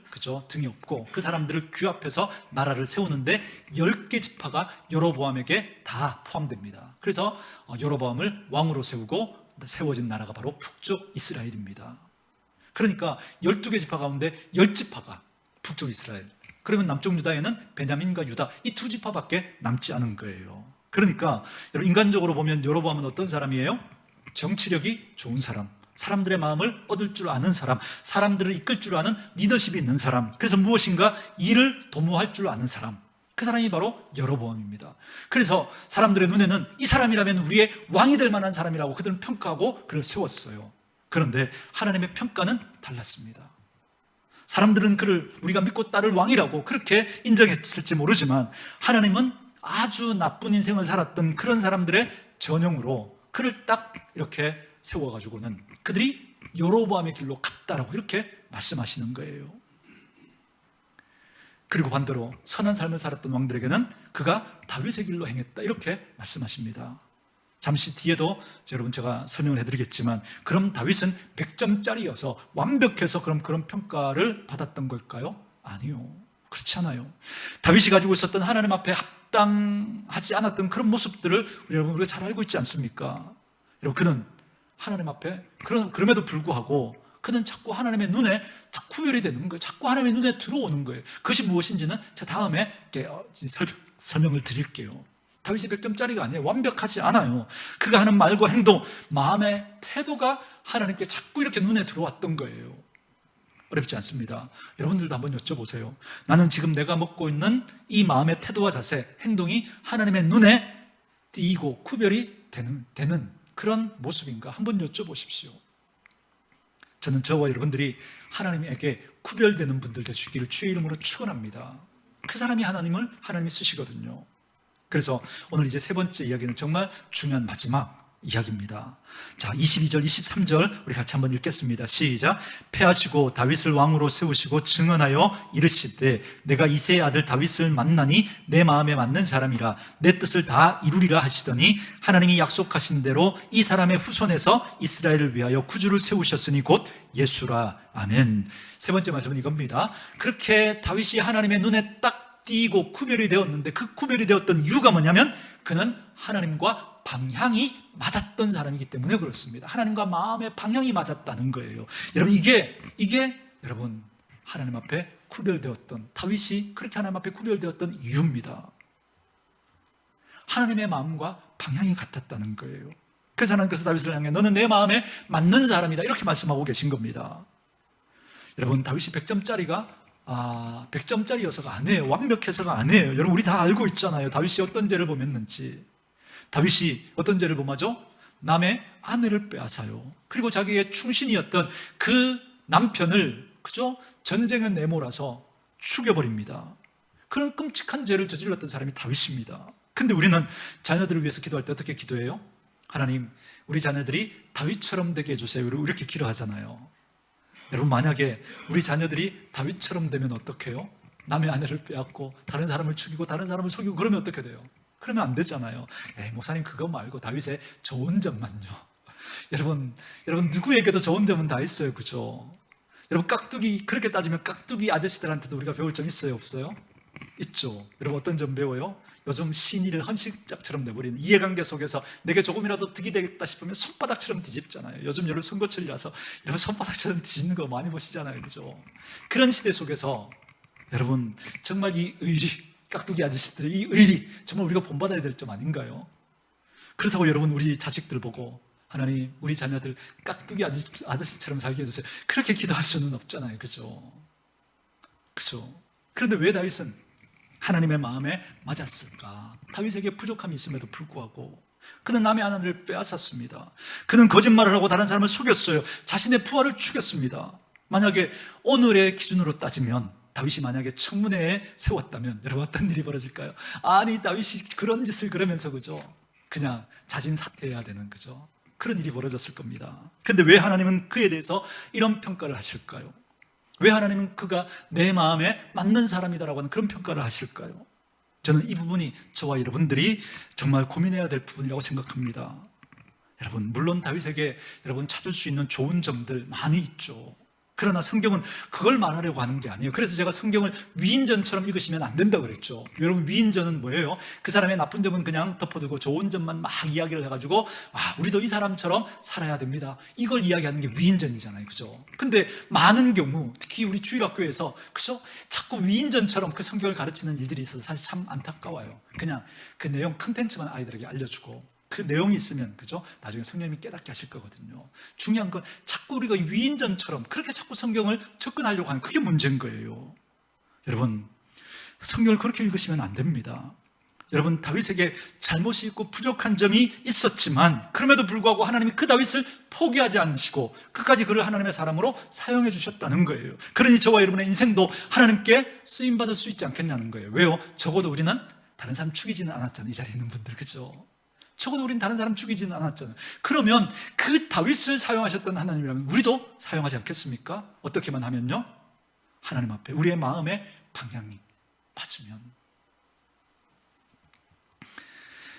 등에 업고 그 사람들을 규합해서 나라를 세우는데 10개 지파가 여로보암에게 다 포함됩니다. 그래서 여로보암을 왕으로 세우고 세워진 나라가 바로 북쪽 이스라엘입니다. 그러니까 12개 지파 가운데 10지파가 북쪽 이스라엘, 그러면 남쪽 유다에는 베냐민과 유다, 이 두 지파밖에 남지 않은 거예요. 그러니까 여러분, 인간적으로 보면 여로보암은 어떤 사람이에요? 정치력이 좋은 사람, 사람들의 마음을 얻을 줄 아는 사람, 사람들을 이끌 줄 아는 리더십이 있는 사람, 그래서 무엇인가 일을 도모할 줄 아는 사람, 그 사람이 바로 여로보암입니다. 그래서 사람들의 눈에는 이 사람이라면 우리의 왕이 될 만한 사람이라고 그들은 평가하고 그를 세웠어요. 그런데 하나님의 평가는 달랐습니다. 사람들은 그를 우리가 믿고 따를 왕이라고 그렇게 인정했을지 모르지만, 하나님은 아주 나쁜 인생을 살았던 그런 사람들의 전형으로 그를 딱 이렇게 세워가지고는 그들이 여로보암의 길로 갔다라고 이렇게 말씀하시는 거예요. 그리고 반대로 선한 삶을 살았던 왕들에게는 그가 다윗의 길로 행했다, 이렇게 말씀하십니다. 잠시 뒤에도 여러분 제가 설명을 해드리겠지만, 그럼 다윗은 100점짜리여서 완벽해서 그런 평가를 받았던 걸까요? 아니요, 그렇지 않아요. 다윗이 가지고 있었던 하나님 앞에 합당하지 않았던 그런 모습들을 우리가 잘 알고 있지 않습니까? 여러분, 그는 하나님 앞에 그럼에도 불구하고 그는 자꾸 하나님의 눈에 구별이 되는 거예요. 자꾸 하나님의 눈에 들어오는 거예요. 그것이 무엇인지는 제가 다음에 설명을 드릴게요. 다윗이 100점짜리가 아니에요. 완벽하지 않아요. 그가 하는 말과 행동, 마음의 태도가 하나님께 자꾸 이렇게 눈에 들어왔던 거예요. 어렵지 않습니다. 여러분들도 한번 여쭤보세요. 나는 지금 내가 먹고 있는 이 마음의 태도와 자세, 행동이 하나님의 눈에 띄고 구별이 되는 그런 모습인가? 한번 여쭤보십시오. 저는 저와 여러분들이 하나님에게 구별되는 분들 되시기를 주의 이름으로 축원합니다. 그 사람이 하나님이 쓰시거든요. 그래서 오늘 이제 세 번째 이야기는 정말 중요한 마지막 이야기입니다. 자, 22절, 23절 우리 같이 한번 읽겠습니다. 시작. 패하시고 다윗을 왕으로 세우시고 증언하여 이르시되 내가 이새의 아들 다윗을 만나니 내 마음에 맞는 사람이라 내 뜻을 다 이루리라 하시더니 하나님이 약속하신 대로 이 사람의 후손에서 이스라엘을 위하여 구주를 세우셨으니 곧 예수라. 아멘. 세 번째 말씀은 이겁니다. 그렇게 다윗이 하나님의 눈에 딱 띄고 구별이 되었는데, 그 구별이 되었던 이유가 뭐냐면 그는 하나님과 방향이 맞았던 사람이기 때문에 그렇습니다. 하나님과 마음의 방향이 맞았다는 거예요. 여러분, 이게 여러분 하나님 앞에 구별되었던, 다윗이 그렇게 하나님 앞에 구별되었던 이유입니다. 하나님의 마음과 방향이 같았다는 거예요. 그래서 하나님께서 다윗을 향해 너는 내 마음에 맞는 사람이다, 이렇게 말씀하고 계신 겁니다. 여러분, 다윗이 100점짜리가 100점짜리여서가 아니에요. 완벽해서가 아니에요. 여러분, 우리 다 알고 있잖아요. 다윗이 어떤 죄를 범했는지. 다윗이 어떤 죄를 범하죠? 남의 아내를 빼앗아요. 그리고 자기의 충신이었던 그 남편을 전쟁에 내몰아서 죽여버립니다. 그런 끔찍한 죄를 저질렀던 사람이 다윗입니다. 근데 우리는 자녀들을 위해서 기도할 때 어떻게 기도해요? 하나님, 우리 자녀들이 다윗처럼 되게 해주세요. 이렇게 기도하잖아요. 여러분, 만약에 우리 자녀들이 다윗처럼 되면 어떻게 해요? 남의 아내를 빼앗고 다른 사람을 죽이고 다른 사람을 속이고 그러면 어떻게 돼요? 그러면 안 되잖아요. 목사님, 그거 말고 다윗의 좋은 점만요. 여러분 누구에게도 좋은 점은 다 있어요, 그죠? 여러분 깍두기, 그렇게 따지면 깍두기 아저씨들한테도 우리가 배울 점 있어요, 없어요? 있죠. 여러분 어떤 점 배워요? 요즘 신의를 헌신짝처럼 내버리는 이해관계 속에서 내게 조금이라도 득이 되겠다 싶으면 손바닥처럼 뒤집잖아요. 요즘 여러분 선거철이라서 여러분 손바닥처럼 뒤집는 거 많이 보시잖아요, 그죠? 그런 시대 속에서 여러분 정말 이 의리, 깍두기 아저씨들의 이 의리 정말 우리가 본받아야 될 점 아닌가요? 그렇다고 여러분 우리 자식들 보고 하나님 우리 자녀들 깍두기 아저씨처럼 살게 해주세요, 그렇게 기도할 수는 없잖아요, 그죠? 그죠? 그런데 왜 다윗은 하나님의 마음에 맞았을까? 다윗에게 부족함이 있음에도 불구하고 그는 남의 아내를 빼앗았습니다. 그는 거짓말을 하고 다른 사람을 속였어요. 자신의 부하를 죽였습니다. 만약에 오늘의 기준으로 따지면 다윗이 만약에 청문회에 세웠다면 여러분 어떤 일이 벌어질까요? 아니 다윗이 그런 짓을 그러면서 그죠? 그냥 자진 사퇴해야 되는 거죠. 그런 일이 벌어졌을 겁니다. 그런데 왜 하나님은 그에 대해서 이런 평가를 하실까요? 왜 하나님은 그가 내 마음에 맞는 사람이다라고 하는 그런 평가를 하실까요? 저는 이 부분이 저와 여러분들이 정말 고민해야 될 부분이라고 생각합니다. 여러분 물론 다윗에게 여러분 찾을 수 있는 좋은 점들 많이 있죠. 그러나 성경은 그걸 말하려고 하는 게 아니에요. 그래서 제가 성경을 위인전처럼 읽으시면 안 된다고 그랬죠. 여러분 위인전은 뭐예요? 그 사람의 나쁜 점은 그냥 덮어두고 좋은 점만 막 이야기를 해가지고 우리도 이 사람처럼 살아야 됩니다, 이걸 이야기하는 게 위인전이잖아요, 그죠? 근데 많은 경우 특히 우리 주일학교에서 그죠? 자꾸 위인전처럼 그 성경을 가르치는 일들이 있어서 사실 참 안타까워요. 그냥 그 내용 컨텐츠만 아이들에게 알려주고 그 내용이 있으면 그죠? 나중에 성령님이 깨닫게 하실 거거든요. 중요한 건 자꾸 우리가 위인전처럼 그렇게 자꾸 성경을 접근하려고 하는 그게 문제인 거예요. 여러분 성경을 그렇게 읽으시면 안 됩니다. 여러분 다윗에게 잘못이 있고 부족한 점이 있었지만 그럼에도 불구하고 하나님이 그 다윗을 포기하지 않으시고 끝까지 그를 하나님의 사람으로 사용해 주셨다는 거예요. 그러니 저와 여러분의 인생도 하나님께 쓰임받을 수 있지 않겠냐는 거예요. 왜요? 적어도 우리는 다른 사람 죽이지는 않았잖아요, 이 자리에 있는 분들, 그죠? 적어도 우리는 다른 사람 죽이지는 않았잖아요. 그러면 그 다윗을 사용하셨던 하나님이라면 우리도 사용하지 않겠습니까? 어떻게만 하면요? 하나님 앞에 우리의 마음의 방향이 맞으면,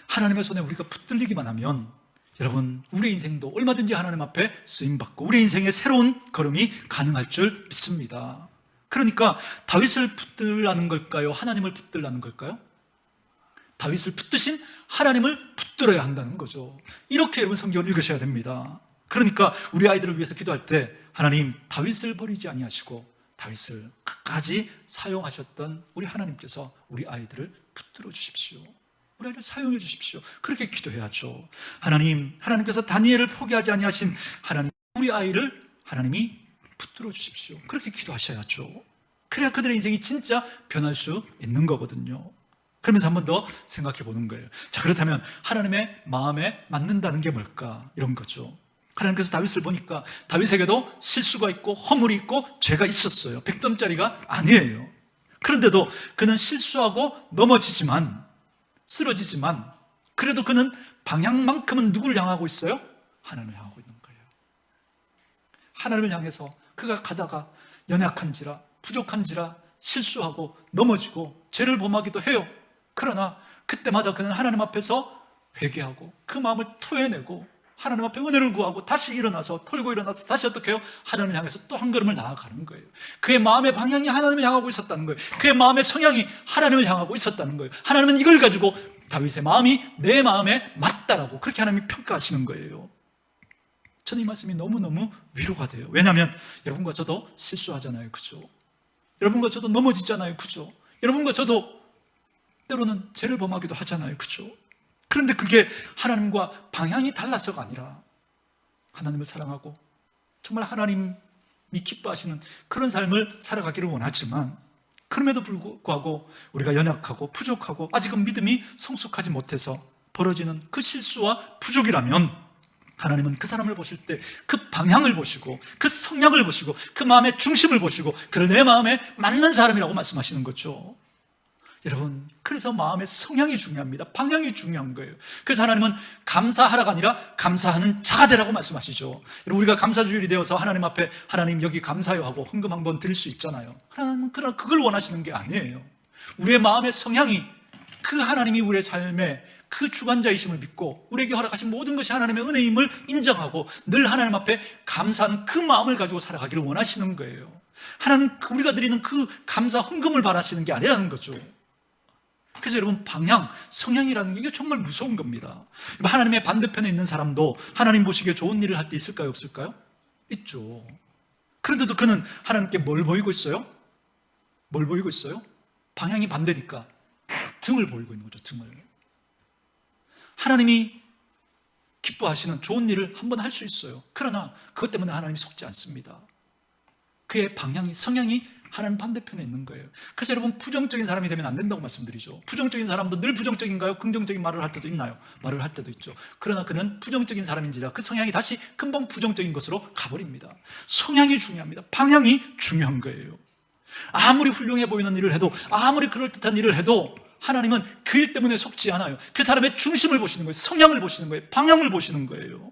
하나님의 손에 우리가 붙들리기만 하면 여러분 우리의 인생도 얼마든지 하나님 앞에 쓰임받고 우리의 인생의 새로운 걸음이 가능할 줄 믿습니다. 그러니까 다윗을 붙들라는 걸까요? 하나님을 붙들라는 걸까요? 다윗을 붙드신 하나님을 붙들어야 한다는 거죠. 이렇게 여러분 성경을 읽으셔야 됩니다. 그러니까 우리 아이들을 위해서 기도할 때 하나님 다윗을 버리지 아니하시고 다윗을 끝까지 사용하셨던 우리 하나님께서 우리 아이들을 붙들어 주십시오, 우리 아이를 사용해 주십시오, 그렇게 기도해야죠. 하나님께서 다니엘을 포기하지 아니하신 하나님, 우리 아이를 하나님이 붙들어 주십시오, 그렇게 기도하셔야죠. 그래야 그들의 인생이 진짜 변할 수 있는 거거든요. 그러면서 한 번 더 생각해 보는 거예요. 자, 그렇다면 하나님의 마음에 맞는다는 게 뭘까? 이런 거죠. 하나님께서 다윗을 보니까 다윗에게도 실수가 있고 허물이 있고 죄가 있었어요. 100점짜리가 아니에요. 그런데도 그는 실수하고 넘어지지만, 쓰러지지만 그래도 그는 방향만큼은 누구를 향하고 있어요? 하나님을 향하고 있는 거예요. 하나님을 향해서 그가 가다가 연약한지라 부족한지라 실수하고 넘어지고 죄를 범하기도 해요. 그러나 그때마다 그는 하나님 앞에서 회개하고 그 마음을 토해내고 하나님 앞에 은혜를 구하고 다시 일어나서 털고 일어나서 다시 어떻게 해요? 하나님을 향해서 또 한 걸음을 나아가는 거예요. 그의 마음의 방향이 하나님을 향하고 있었다는 거예요. 그의 마음의 성향이 하나님을 향하고 있었다는 거예요. 하나님은 이걸 가지고 다윗의 마음이 내 마음에 맞다라고 그렇게 하나님이 평가하시는 거예요. 저는 이 말씀이 너무너무 위로가 돼요. 왜냐하면 여러분과 저도 실수하잖아요, 그죠? 여러분과 저도 넘어지잖아요, 그죠? 여러분과 저도 때로는 죄를 범하기도 하잖아요, 그죠? 그런데 그게 하나님과 방향이 달라서가 아니라 하나님을 사랑하고 정말 하나님이 기뻐하시는 그런 삶을 살아가기를 원하지만 그럼에도 불구하고 우리가 연약하고 부족하고 아직은 믿음이 성숙하지 못해서 벌어지는 그 실수와 부족이라면 하나님은 그 사람을 보실 때 그 방향을 보시고 그 성향을 보시고 그 마음의 중심을 보시고 그를 내 마음에 맞는 사람이라고 말씀하시는 거죠. 여러분, 그래서 마음의 성향이 중요합니다. 방향이 중요한 거예요. 그래서 하나님은 감사하라가 아니라 감사하는 자가 되라고 말씀하시죠. 여러분, 우리가 감사주일이 되어서 하나님 앞에 하나님 여기 감사요 하고 헌금 한번 드릴 수 있잖아요. 하나님은 그걸 원하시는 게 아니에요. 우리의 마음의 성향이 그 하나님이 우리의 삶에 그 주관자이심을 믿고 우리에게 허락하신 모든 것이 하나님의 은혜임을 인정하고 늘 하나님 앞에 감사하는 그 마음을 가지고 살아가기를 원하시는 거예요. 하나님, 우리가 드리는 그 감사 헌금을 바라시는 게 아니라는 거죠. 그래서 여러분, 방향, 성향이라는 게 이게 정말 무서운 겁니다. 하나님의 반대편에 있는 사람도 하나님 보시기에 좋은 일을 할 때 있을까요, 없을까요? 있죠. 그런데도 그는 하나님께 뭘 보이고 있어요? 뭘 보이고 있어요? 방향이 반대니까 등을 보이고 있는 거죠, 등을. 하나님이 기뻐하시는 좋은 일을 한번 할 수 있어요. 그러나 그것 때문에 하나님이 속지 않습니다. 그의 방향이, 성향이 하나님 반대편에 있는 거예요. 그래서 여러분, 부정적인 사람이 되면 안 된다고 말씀드리죠. 부정적인 사람도 늘 부정적인가요? 긍정적인 말을 할 때도 있나요? 말을 할 때도 있죠. 그러나 그는 부정적인 사람인지라 그 성향이 다시 금방 부정적인 것으로 가버립니다. 성향이 중요합니다. 방향이 중요한 거예요. 아무리 훌륭해 보이는 일을 해도, 아무리 그럴듯한 일을 해도 하나님은 그 일 때문에 속지 않아요. 그 사람의 중심을 보시는 거예요. 성향을 보시는 거예요. 방향을 보시는 거예요.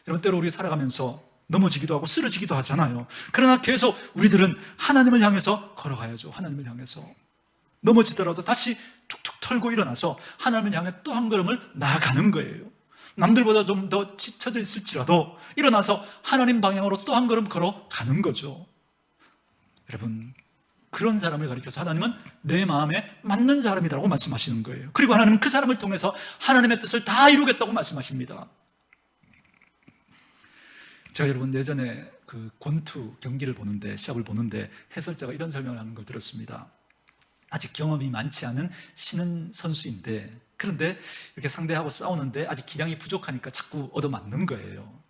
여러분, 때로 우리 살아가면서 넘어지기도 하고 쓰러지기도 하잖아요. 그러나 계속 우리들은 하나님을 향해서 걸어가야죠. 하나님을 향해서. 넘어지더라도 다시 툭툭 털고 일어나서 하나님을 향해 또 한 걸음을 나아가는 거예요. 남들보다 좀 더 지쳐져 있을지라도 일어나서 하나님 방향으로 또 한 걸음 걸어가는 거죠. 여러분, 그런 사람을 가리켜서 하나님은 내 마음에 맞는 사람이라고 말씀하시는 거예요. 그리고 하나님은 그 사람을 통해서 하나님의 뜻을 다 이루겠다고 말씀하십니다. 제가 여러분, 예전에 그 권투 경기를 보는데, 시합을 보는데 해설자가 이런 설명을 하는 걸 들었습니다. 아직 경험이 많지 않은 신인 선수인데, 그런데 이렇게 상대하고 싸우는데 아직 기량이 부족하니까 자꾸 얻어맞는 거예요.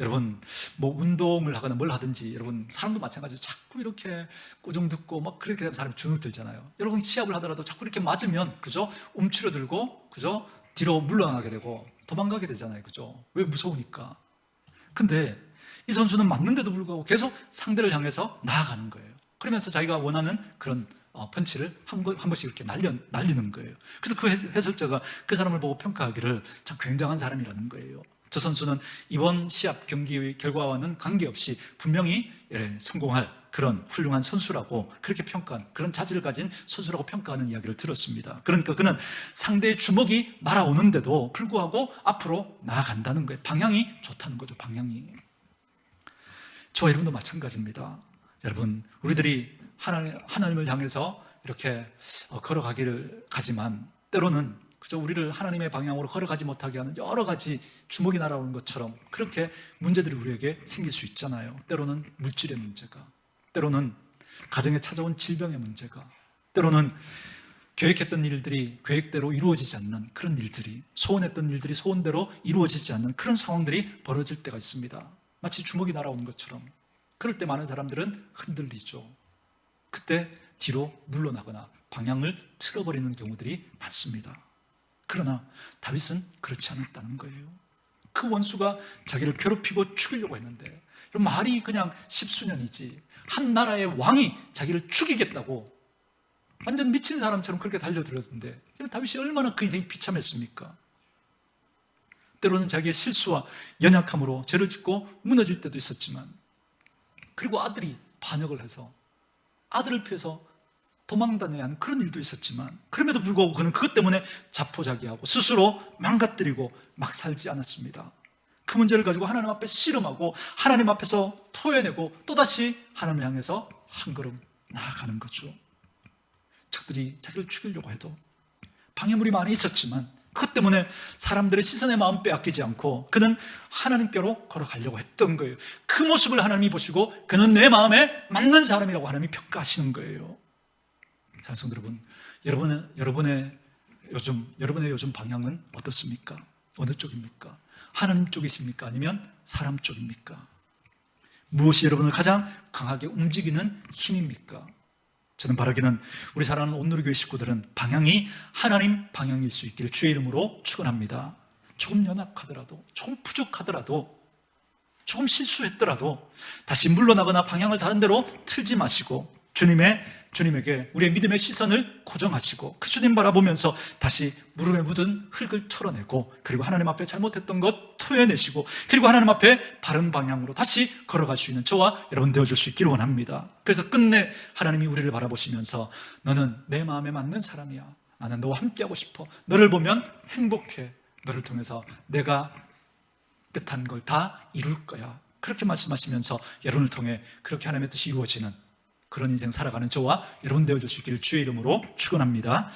여러분, 뭐 운동을 하거나 뭘 하든지, 여러분, 사람도 마찬가지로 자꾸 이렇게 꾸중 듣고 막 그렇게 되면 사람이 주눅 들잖아요. 여러분, 시합을 하더라도 자꾸 이렇게 맞으면, 그죠? 움츠러들고, 그죠? 뒤로 물러나게 되고 도망가게 되잖아요. 그죠? 왜? 무서우니까. 근데 이 선수는 맞는데도 불구하고 계속 상대를 향해서 나아가는 거예요. 그러면서 자기가 원하는 그런 펀치를 한 번씩 이렇게 날리는 거예요. 그래서 그 해설자가 그 사람을 보고 평가하기를 참 굉장한 사람이라는 거예요. 저 선수는 이번 시합 경기의 결과와는 관계없이 분명히 성공할 그런 훌륭한 선수라고 그렇게 평가한, 그런 자질을 가진 선수라고 평가하는 이야기를 들었습니다. 그러니까 그는 상대의 주먹이 날아오는데도 불구하고 앞으로 나아간다는 거예요. 방향이 좋다는 거죠. 방향이. 저와 여러분도 마찬가지입니다. 여러분, 우리들이 하나님을 향해서 이렇게 걸어가기를 가지만 때로는 그저 우리를 하나님의 방향으로 걸어가지 못하게 하는 여러 가지 주먹이 날아오는 것처럼 그렇게 문제들이 우리에게 생길 수 있잖아요. 때로는 물질의 문제가, 때로는 가정에 찾아온 질병의 문제가, 때로는 계획했던 일들이 계획대로 이루어지지 않는 그런 일들이, 소원했던 일들이 소원대로 이루어지지 않는 그런 상황들이 벌어질 때가 있습니다. 마치 주먹이 날아오는 것처럼. 그럴 때 많은 사람들은 흔들리죠. 그때 뒤로 물러나거나 방향을 틀어버리는 경우들이 많습니다. 그러나 다윗은 그렇지 않았다는 거예요. 그 원수가 자기를 괴롭히고 죽이려고 했는데, 말이 그냥 십수년이지, 한 나라의 왕이 자기를 죽이겠다고 완전 미친 사람처럼 그렇게 달려들었는데, 다윗이 얼마나 그 인생이 비참했습니까? 때로는 자기의 실수와 연약함으로 죄를 짓고 무너질 때도 있었지만, 그리고 아들이 반역을 해서 아들을 피해서 도망다녀야 하는 그런 일도 있었지만, 그럼에도 불구하고 그는 그것 때문에 자포자기하고 스스로 망가뜨리고 막 살지 않았습니다. 그 문제를 가지고 하나님 앞에 씨름하고 하나님 앞에서 토해내고 또다시 하나님을 향해서 한 걸음 나아가는 거죠. 적들이 자기를 죽이려고 해도 방해물이 많이 있었지만 그것 때문에 사람들의 시선의 마음 빼앗기지 않고 그는 하나님께로 걸어가려고 했던 거예요. 그 모습을 하나님이 보시고 그는 내 마음에 맞는 사람이라고 하나님이 평가하시는 거예요. 사랑하는 여러분의 요즘 방향은 어떻습니까? 어느 쪽입니까? 하나님 쪽이십니까? 아니면 사람 쪽입니까? 무엇이 여러분을 가장 강하게 움직이는 힘입니까? 저는 바라기는 우리 사랑하는 온누리교회 식구들은 방향이 하나님 방향일 수 있기를 주의 이름으로 축원합니다. 조금 연약하더라도, 조금 부족하더라도, 조금 실수했더라도 다시 물러나거나 방향을 다른 데로 틀지 마시고 주님에게 우리의 믿음의 시선을 고정하시고 그 주님 바라보면서 다시 무릎에 묻은 흙을 털어내고, 그리고 하나님 앞에 잘못했던 것 토해내시고, 그리고 하나님 앞에 바른 방향으로 다시 걸어갈 수 있는 저와 여러분 되어줄 수 있기를 원합니다. 그래서 끝내 하나님이 우리를 바라보시면서 너는 내 마음에 맞는 사람이야, 나는 너와 함께하고 싶어. 너를 보면 행복해. 너를 통해서 내가 뜻한 걸 다 이룰 거야. 그렇게 말씀하시면서 여러분을 통해 그렇게 하나님의 뜻이 이루어지는 그런 인생 살아가는 저와 여러분 되어줄 수 있기를 주의 이름으로 축원합니다.